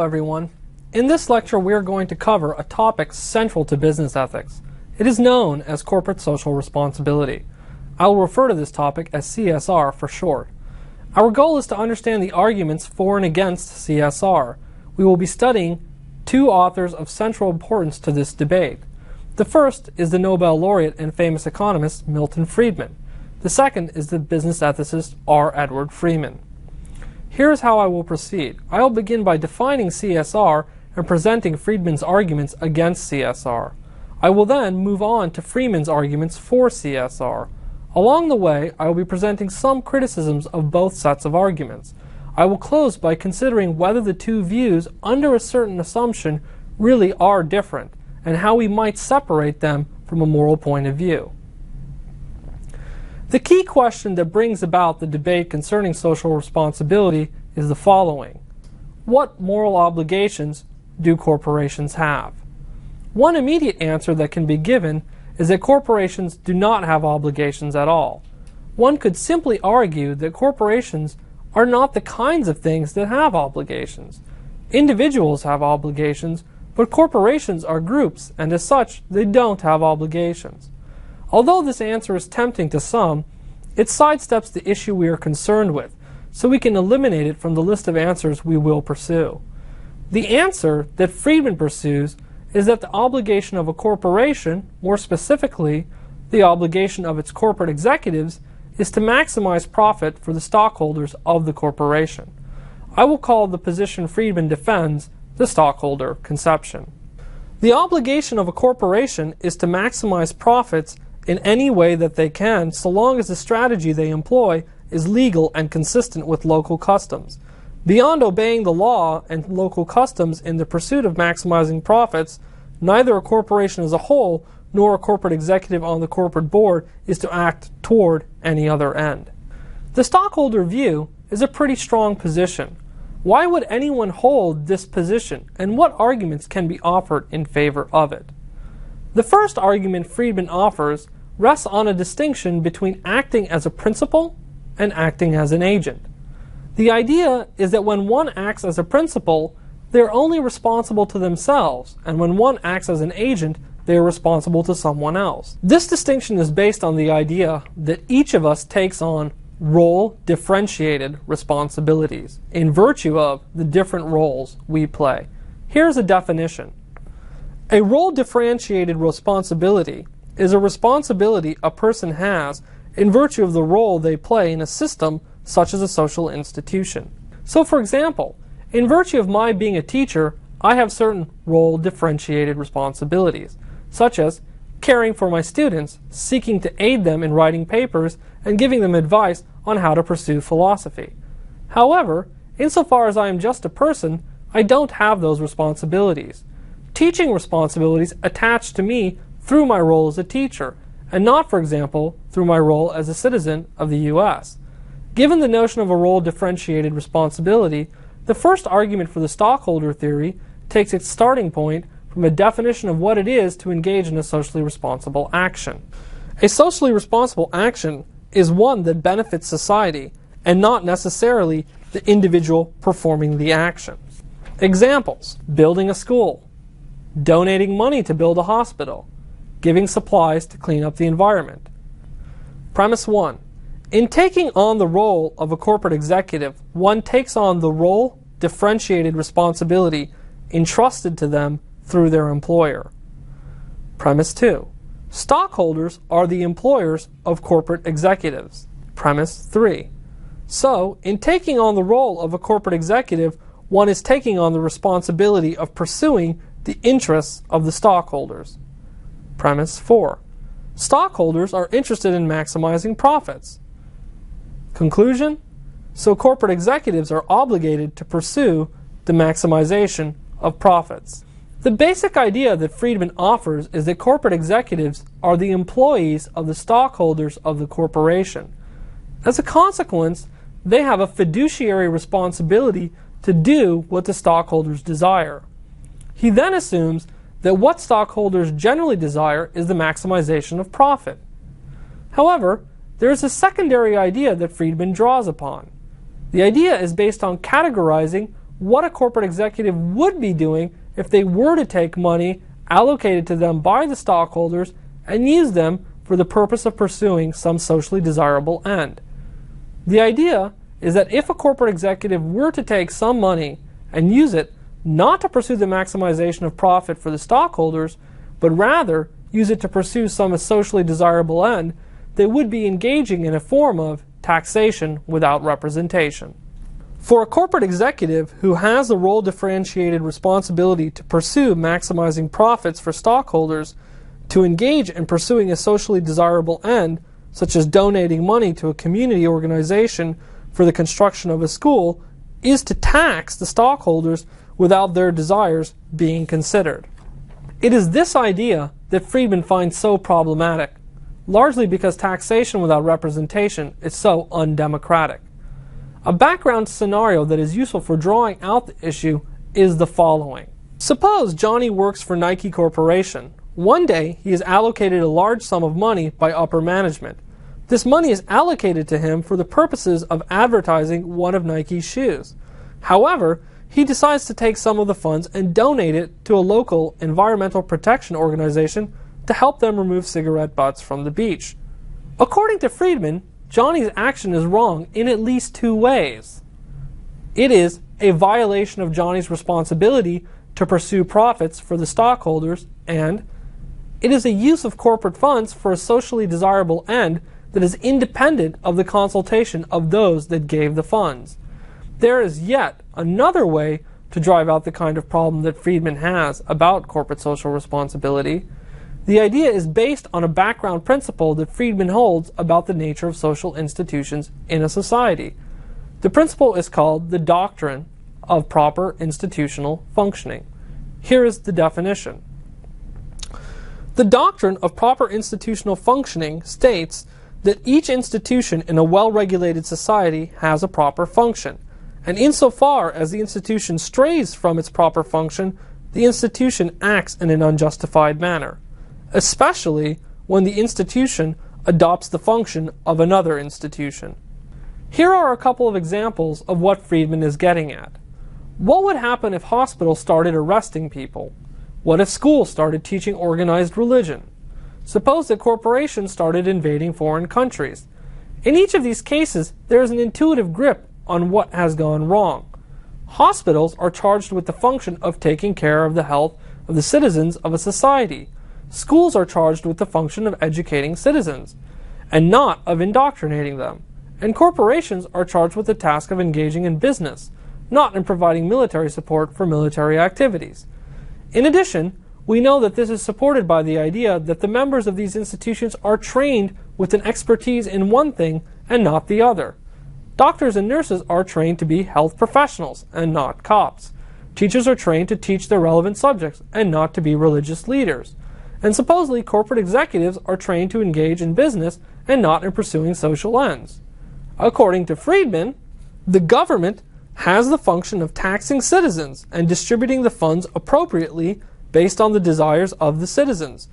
everyone. In this lecture we are going to cover a topic central to business ethics. It is known as corporate social responsibility. I will refer to this topic as CSR for short. Our goal is to understand the arguments for and against CSR. We will be studying two authors of central importance to this debate. The first is the Nobel laureate and famous economist Milton Friedman. The second is the business ethicist R. Edward Freeman. Here is how I will proceed. I will begin by defining CSR and presenting Friedman's arguments against CSR. I will then move on to Freeman's arguments for CSR. Along the way, I will be presenting some criticisms of both sets of arguments. I will close by considering whether the two views, under a certain assumption, really are different, and how we might separate them from a moral point of view. The key question that brings about the debate concerning social responsibility is the following. What moral obligations do corporations have? One immediate answer that can be given is that corporations do not have obligations at all. One could simply argue that corporations are not the kinds of things that have obligations. Individuals have obligations, but corporations are groups, and as such, they don't have obligations. Although this answer is tempting to some, it sidesteps the issue we are concerned with, so we can eliminate it from the list of answers we will pursue. The answer that Friedman pursues is that the obligation of a corporation, more specifically, the obligation of its corporate executives, is to maximize profit for the stockholders of the corporation. I will call the position Friedman defends the stockholder conception. The obligation of a corporation is to maximize profits in any way that they can, so long as the strategy they employ is legal and consistent with local customs. Beyond obeying the law and local customs in the pursuit of maximizing profits, neither a corporation as a whole nor a corporate executive on the corporate board is to act toward any other end. The stockholder view is a pretty strong position. Why would anyone hold this position, and what arguments can be offered in favor of it? The first argument Friedman offers rests on a distinction between acting as a principal and acting as an agent. The idea is that when one acts as a principal, they are only responsible to themselves, and when one acts as an agent, they are responsible to someone else. This distinction is based on the idea that each of us takes on role-differentiated responsibilities in virtue of the different roles we play. Here's a definition. A role-differentiated responsibility is a responsibility a person has in virtue of the role they play in a system such as a social institution. So, for example, in virtue of my being a teacher, I have certain role-differentiated responsibilities, such as caring for my students, seeking to aid them in writing papers, and giving them advice on how to pursue philosophy. However, insofar as I am just a person, I don't have those responsibilities. Teaching responsibilities attach to me through my role as a teacher, and not, for example, through my role as a citizen of the U.S. Given the notion of a role-differentiated responsibility, the first argument for the stockholder theory takes its starting point from a definition of what it is to engage in a socially responsible action. A socially responsible action is one that benefits society, and not necessarily the individual performing the action. Examples: building a school, donating money to build a hospital, giving supplies to clean up the environment. Premise 1. In taking on the role of a corporate executive, one takes on the role-differentiated responsibility entrusted to them through their employer. Premise 2. Stockholders are the employers of corporate executives. Premise 3. So, in taking on the role of a corporate executive, one is taking on the responsibility of pursuing the interests of the stockholders. Premise 4. Stockholders are interested in maximizing profits. Conclusion? So corporate executives are obligated to pursue the maximization of profits. The basic idea that Friedman offers is that corporate executives are the employees of the stockholders of the corporation. As a consequence, they have a fiduciary responsibility to do what the stockholders desire. He then assumes that what stockholders generally desire is the maximization of profit. However, there is a secondary idea that Friedman draws upon. The idea is based on categorizing what a corporate executive would be doing if they were to take money allocated to them by the stockholders and use them for the purpose of pursuing some socially desirable end. The idea is that if a corporate executive were to take some money and use it not to pursue the maximization of profit for the stockholders, but rather use it to pursue some socially desirable end, they would be engaging in a form of taxation without representation. For a corporate executive who has a role-differentiated responsibility to pursue maximizing profits for stockholders, to engage in pursuing a socially desirable end, such as donating money to a community organization for the construction of a school, is to tax the stockholders without their desires being considered. It is this idea that Friedman finds so problematic, largely because taxation without representation is so undemocratic. A background scenario that is useful for drawing out the issue is the following. Suppose Johnny works for Nike Corporation. One day, he is allocated a large sum of money by upper management. This money is allocated to him for the purposes of advertising one of Nike's shoes. However, he decides to take some of the funds and donate it to a local environmental protection organization to help them remove cigarette butts from the beach. According to Friedman, Johnny's action is wrong in at least two ways. It is a violation of Johnny's responsibility to pursue profits for the stockholders, and it is a use of corporate funds for a socially desirable end that is independent of the consultation of those that gave the funds. There is yet another way to drive out the kind of problem that Friedman has about corporate social responsibility. The idea is based on a background principle that Friedman holds about the nature of social institutions in a society. The principle is called the doctrine of proper institutional functioning. Here is the definition. The doctrine of proper institutional functioning states that each institution in a well-regulated society has a proper function, and insofar as the institution strays from its proper function, the institution acts in an unjustified manner, especially when the institution adopts the function of another institution. Here are a couple of examples of what Friedman is getting at. What would happen if hospitals started arresting people? What if schools started teaching organized religion? Suppose that corporations started invading foreign countries. In each of these cases, there is an intuitive grip on what has gone wrong. Hospitals are charged with the function of taking care of the health of the citizens of a society. Schools are charged with the function of educating citizens, and not of indoctrinating them. And corporations are charged with the task of engaging in business, not in providing military support for military activities. In addition, we know that this is supported by the idea that the members of these institutions are trained with an expertise in one thing and not the other. Doctors and nurses are trained to be health professionals and not cops. Teachers are trained to teach their relevant subjects and not to be religious leaders. And supposedly corporate executives are trained to engage in business and not in pursuing social ends. According to Friedman, the government has the function of taxing citizens and distributing the funds appropriately based on the desires of the citizens.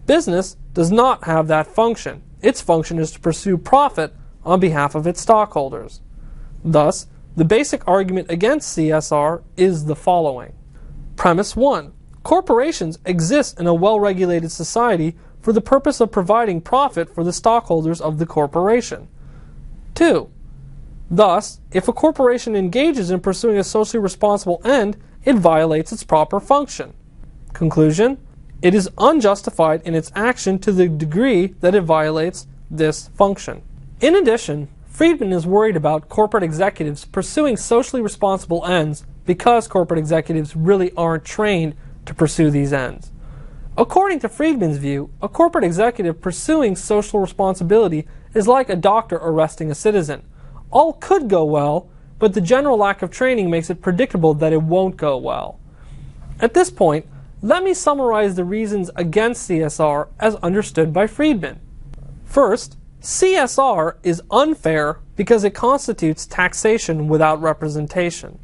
Business does not have that function. Its function is to pursue profit on behalf of its stockholders. Thus, the basic argument against CSR is the following. Premise 1. Corporations exist in a well-regulated society for the purpose of providing profit for the stockholders of the corporation. 2. Thus, if a corporation engages in pursuing a socially responsible end, it violates its proper function. Conclusion: it is unjustified in its action to the degree that it violates this function. In addition, Friedman is worried about corporate executives pursuing socially responsible ends because corporate executives really aren't trained to pursue these ends. According to Friedman's view, a corporate executive pursuing social responsibility is like a doctor arresting a citizen. All could go well, but the general lack of training makes it predictable that it won't go well. At this point, let me summarize the reasons against CSR as understood by Friedman. First, CSR is unfair because it constitutes taxation without representation.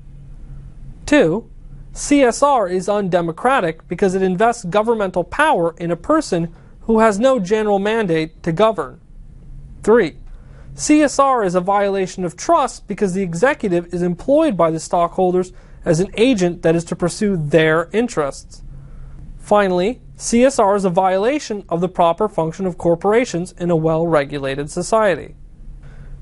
2. CSR is undemocratic because it invests governmental power in a person who has no general mandate to govern. 3. CSR is a violation of trust because the executive is employed by the stockholders as an agent that is to pursue their interests. Finally, CSR is a violation of the proper function of corporations in a well-regulated society.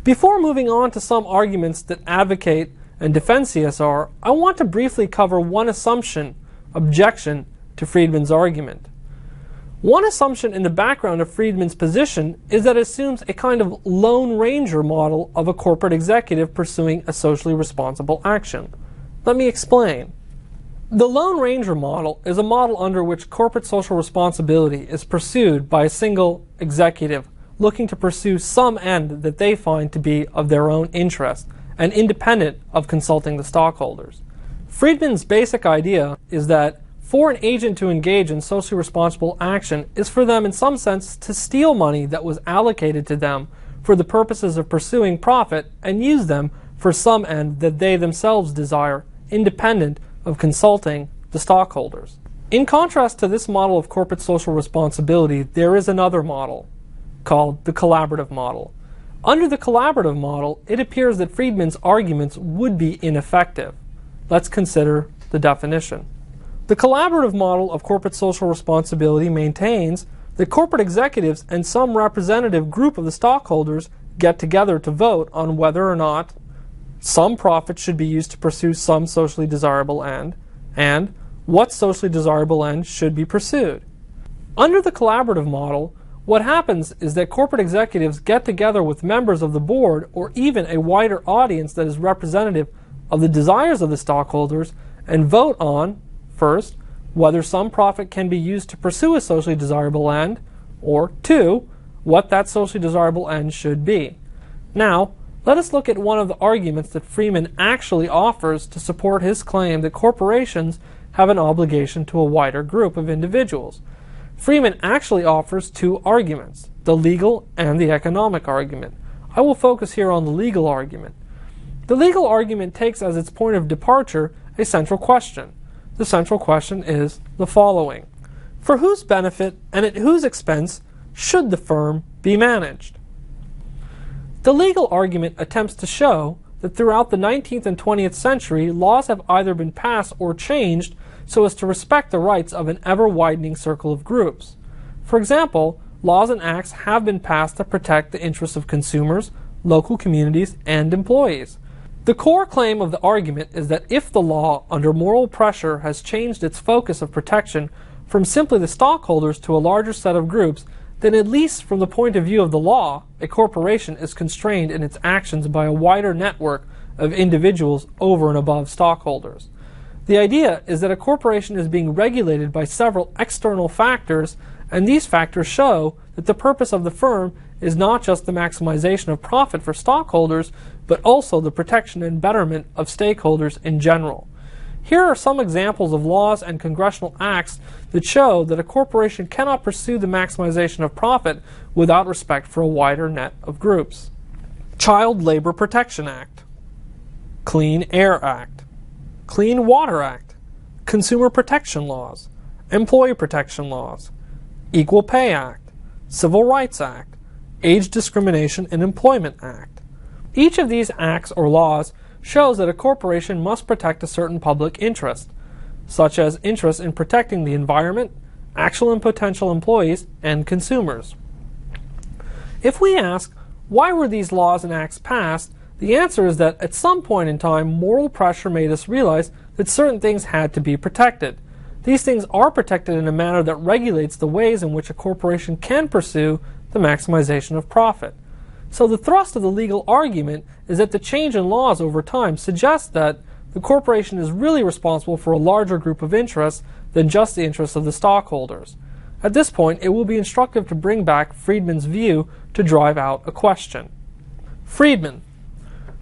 Before moving on to some arguments that advocate and defend CSR, I want to briefly cover one objection to Friedman's argument. One assumption in the background of Friedman's position is that it assumes a kind of Lone Ranger model of a corporate executive pursuing a socially responsible action. Let me explain. The Lone Ranger model is a model under which corporate social responsibility is pursued by a single executive looking to pursue some end that they find to be of their own interest and independent of consulting the stockholders. Friedman's basic idea is that for an agent to engage in socially responsible action is for them in some sense to steal money that was allocated to them for the purposes of pursuing profit and use them for some end that they themselves desire, independent of consulting the stockholders. In contrast to this model of corporate social responsibility, there is another model called the collaborative model. Under the collaborative model, it appears that Friedman's arguments would be ineffective. Let's consider the definition. The collaborative model of corporate social responsibility maintains that corporate executives and some representative group of the stockholders get together to vote on whether or not some profit should be used to pursue some socially desirable end, and what socially desirable end should be pursued. Under the collaborative model, what happens is that corporate executives get together with members of the board or even a wider audience that is representative of the desires of the stockholders and vote on, first, whether some profit can be used to pursue a socially desirable end, or two, what that socially desirable end should be. Now, let us look at one of the arguments that Friedman actually offers to support his claim that corporations have an obligation to a wider group of individuals. Friedman actually offers two arguments, the legal and the economic argument. I will focus here on the legal argument. The legal argument takes as its point of departure a central question. The central question is the following: for whose benefit and at whose expense should the firm be managed? The legal argument attempts to show that throughout the 19th and 20th century, laws have either been passed or changed so as to respect the rights of an ever-widening circle of groups. For example, laws and acts have been passed to protect the interests of consumers, local communities, and employees. The core claim of the argument is that if the law, under moral pressure, has changed its focus of protection from simply the stockholders to a larger set of groups, then at least from the point of view of the law, a corporation is constrained in its actions by a wider network of individuals over and above stockholders. The idea is that a corporation is being regulated by several external factors, and these factors show that the purpose of the firm is not just the maximization of profit for stockholders, but also the protection and betterment of stakeholders in general. Here are some examples of laws and congressional acts that show that a corporation cannot pursue the maximization of profit without respect for a wider net of groups. Child Labor Protection Act, Clean Air Act, Clean Water Act, Consumer Protection Laws, Employee Protection Laws, Equal Pay Act, Civil Rights Act, Age Discrimination in Employment Act. Each of these acts or laws shows that a corporation must protect a certain public interest, such as interest in protecting the environment, actual and potential employees, and consumers. If we ask, why were these laws and acts passed, the answer is that at some point in time, moral pressure made us realize that certain things had to be protected. These things are protected in a manner that regulates the ways in which a corporation can pursue the maximization of profit. So the thrust of the legal argument is that the change in laws over time suggests that the corporation is really responsible for a larger group of interests than just the interests of the stockholders. At this point, it will be instructive to bring back Friedman's view to drive out a question. Friedman: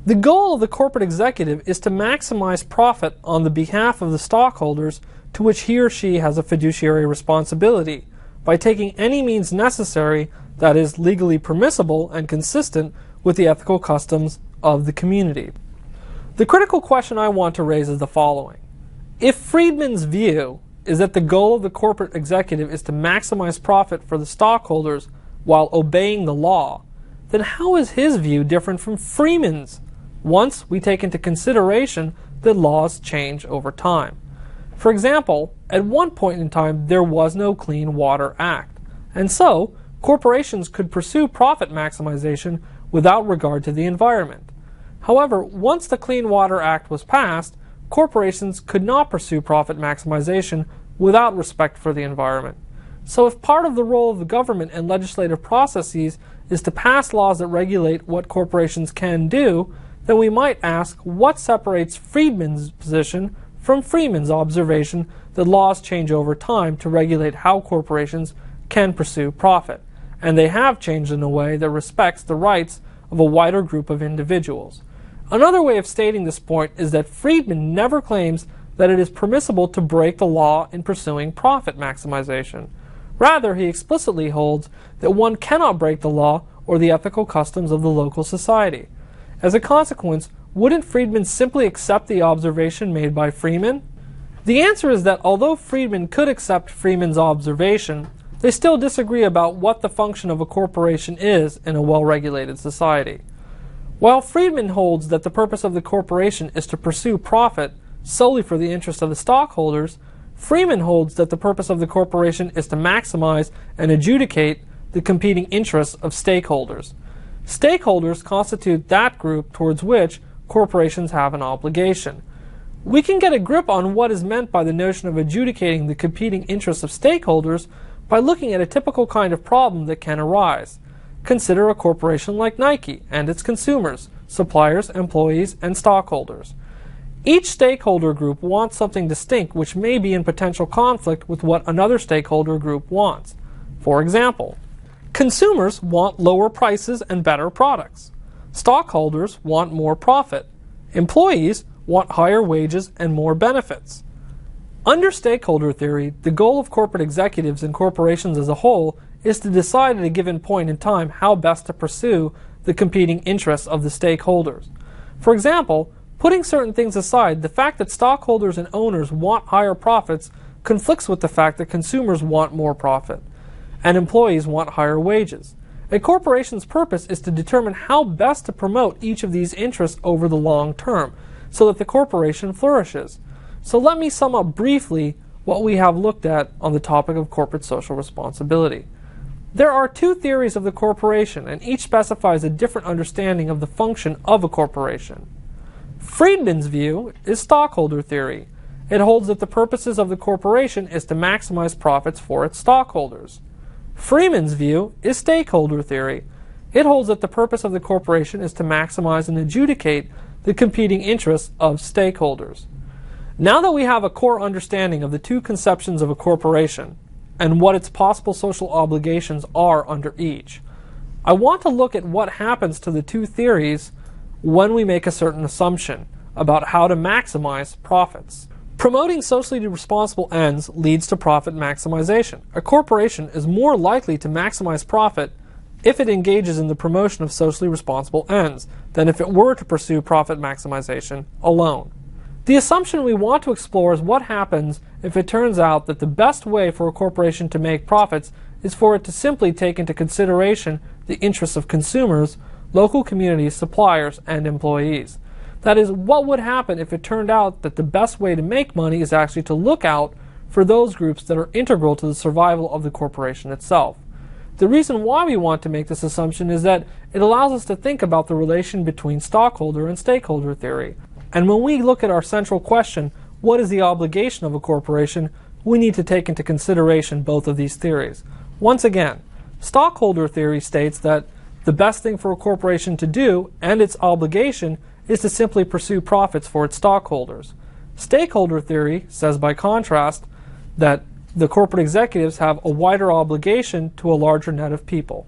the goal of the corporate executive is to maximize profit on the behalf of the stockholders to which he or she has a fiduciary responsibility by taking any means necessary that is legally permissible and consistent with the ethical customs of the community. The critical question I want to raise is the following. If Friedman's view is that the goal of the corporate executive is to maximize profit for the stockholders while obeying the law, then how is his view different from Friedman's once we take into consideration that laws change over time. For example, at one point in time there was no Clean Water Act, and so corporations could pursue profit maximization without regard to the environment. However, once the Clean Water Act was passed, corporations could not pursue profit maximization without respect for the environment. So if part of the role of the government and legislative processes is to pass laws that regulate what corporations can do, then we might ask what separates Friedman's position from Freeman's observation that laws change over time to regulate how corporations can pursue profit, and they have changed in a way that respects the rights of a wider group of individuals. Another way of stating this point is that Friedman never claims that it is permissible to break the law in pursuing profit maximization. Rather, he explicitly holds that one cannot break the law or the ethical customs of the local society. As a consequence, wouldn't Friedman simply accept the observation made by Freeman? The answer is that although Friedman could accept Freeman's observation, they still disagree about what the function of a corporation is in a well-regulated society. While Friedman holds that the purpose of the corporation is to pursue profit solely for the interest of the stockholders, Freeman holds that the purpose of the corporation is to maximize and adjudicate the competing interests of stakeholders. Stakeholders constitute that group towards which corporations have an obligation. We can get a grip on what is meant by the notion of adjudicating the competing interests of stakeholders by looking at a typical kind of problem that can arise. Consider a corporation like Nike and its consumers, suppliers, employees, and stockholders. Each stakeholder group wants something distinct which may be in potential conflict with what another stakeholder group wants. For example, consumers want lower prices and better products. Stockholders want more profit. Employees want higher wages and more benefits. Under stakeholder theory, the goal of corporate executives and corporations as a whole is to decide at a given point in time how best to pursue the competing interests of the stakeholders. For example, putting certain things aside, the fact that stockholders and owners want higher profits conflicts with the fact that consumers want more profit and employees want higher wages. A corporation's purpose is to determine how best to promote each of these interests over the long term so that the corporation flourishes. So let me sum up briefly what we have looked at on the topic of corporate social responsibility. There are two theories of the corporation, and each specifies a different understanding of the function of a corporation. Friedman's view is stockholder theory. It holds that the purposes of the corporation is to maximize profits for its stockholders. Freeman's view is stakeholder theory. It holds that the purpose of the corporation is to maximize and adjudicate the competing interests of stakeholders. Now that we have a core understanding of the two conceptions of a corporation and what its possible social obligations are under each, I want to look at what happens to the two theories when we make a certain assumption about how to maximize profits. Promoting socially responsible ends leads to profit maximization. A corporation is more likely to maximize profit if it engages in the promotion of socially responsible ends than if it were to pursue profit maximization alone. The assumption we want to explore is what happens if it turns out that the best way for a corporation to make profits is for it to simply take into consideration the interests of consumers, local communities, suppliers, and employees. That is, what would happen if it turned out that the best way to make money is actually to look out for those groups that are integral to the survival of the corporation itself. The reason why we want to make this assumption is that it allows us to think about the relation between stockholder and stakeholder theory. And when we look at our central question, what is the obligation of a corporation, we need to take into consideration both of these theories. Once again, stockholder theory states that the best thing for a corporation to do, and its obligation, is to simply pursue profits for its stockholders. Stakeholder theory says, by contrast, that the corporate executives have a wider obligation to a larger net of people.